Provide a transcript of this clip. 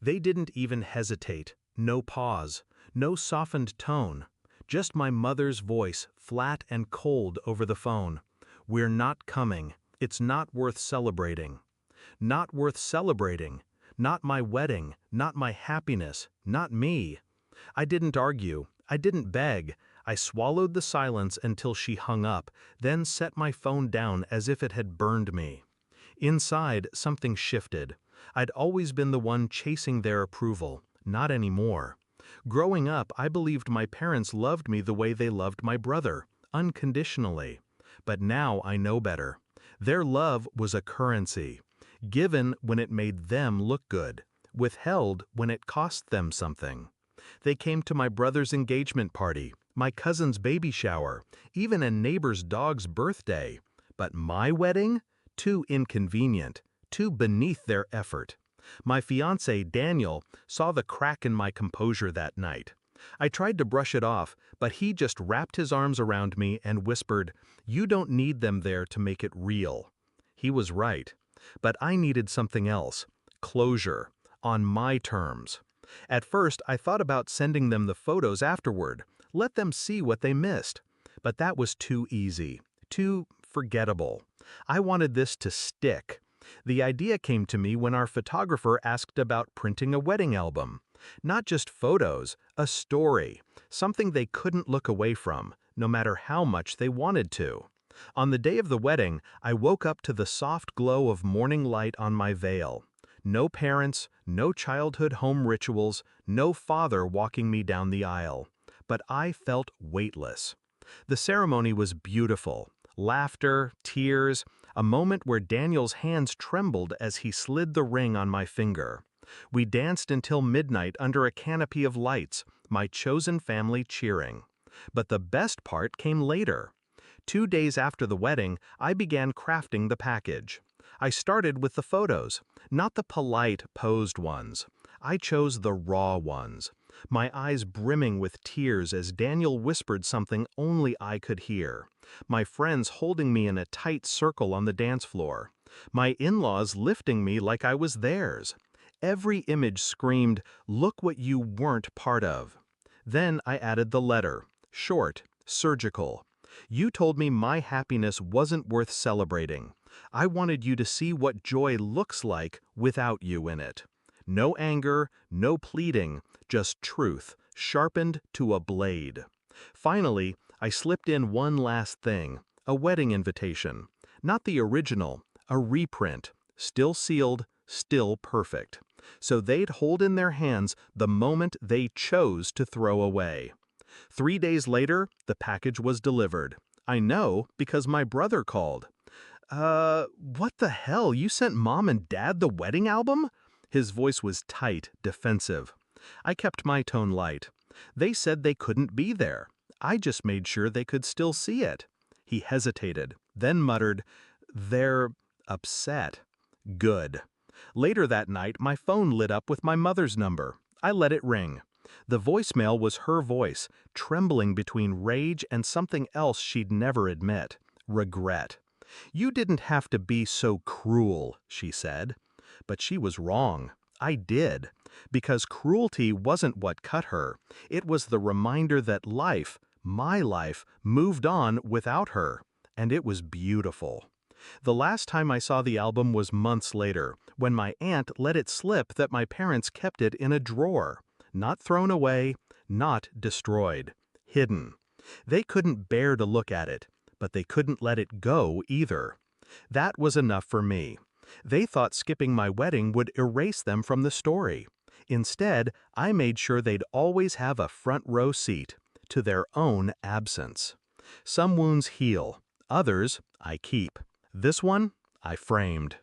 They didn't even hesitate, no pause, no softened tone, just my mother's voice, flat and cold over the phone. "We're not coming. It's not worth celebrating." Not worth celebrating. Not my wedding, not my happiness, not me. I didn't argue, I didn't beg. I swallowed the silence until she hung up, then set my phone down as if it had burned me. Inside, something shifted. I'd always been the one chasing their approval, not anymore. Growing up, I believed my parents loved me the way they loved my brother, unconditionally. But now I know better. Their love was a currency, given when it made them look good, withheld when it cost them something. They came to my brother's engagement party, my cousin's baby shower, even a neighbor's dog's birthday. But my wedding? Too inconvenient, too beneath their effort. My fiancé, Daniel, saw the crack in my composure that night. I tried to brush it off, but he just wrapped his arms around me and whispered, "You don't need them there to make it real." He was right. But I needed something else, closure, on my terms. At first, I thought about sending them the photos afterward, let them see what they missed. But that was too easy, too forgettable. I wanted this to stick. The idea came to me when our photographer asked about printing a wedding album. Not just photos, a story, something they couldn't look away from, no matter how much they wanted to. On the day of the wedding, I woke up to the soft glow of morning light on my veil. No parents, no childhood home rituals, no father walking me down the aisle. But I felt weightless. The ceremony was beautiful. Laughter, tears, a moment where Daniel's hands trembled as he slid the ring on my finger. We danced until midnight under a canopy of lights, my chosen family cheering. But the best part came later. 2 days after the wedding, I began crafting the package. I started with the photos, not the polite, posed ones. I chose the raw ones, my eyes brimming with tears as Daniel whispered something only I could hear. My friends holding me in a tight circle on the dance floor. My in-laws lifting me like I was theirs. Every image screamed, "Look what you weren't part of." Then I added the letter, short, surgical. You told me my happiness wasn't worth celebrating. I wanted you to see what joy looks like without you in it. No anger, no pleading, just truth, sharpened to a blade. Finally, I slipped in one last thing, a wedding invitation. Not the original, a reprint, still sealed, still perfect. So they'd hold in their hands the moment they chose to throw away. 3 days later, the package was delivered. I know because my brother called. What the hell? You sent Mom and Dad the wedding album?" His voice was tight, defensive. I kept my tone light. They said they couldn't be there. I just made sure they could still see it. He hesitated, then muttered, "They're upset." Good. Later that night, my phone lit up with my mother's number. I let it ring. The voicemail was her voice, trembling between rage and something else she'd never admit, regret. "You didn't have to be so cruel," she said. But she was wrong. I did. Because cruelty wasn't what cut her. It was the reminder that life, my life, moved on without her. And it was beautiful. The last time I saw the album was months later, when my aunt let it slip that my parents kept it in a drawer. Not thrown away, not destroyed. Hidden. They couldn't bear to look at it, but they couldn't let it go either. That was enough for me. They thought skipping my wedding would erase them from the story. Instead, I made sure they'd always have a front row seat to their own absence. Some wounds heal, others I keep. This one I framed.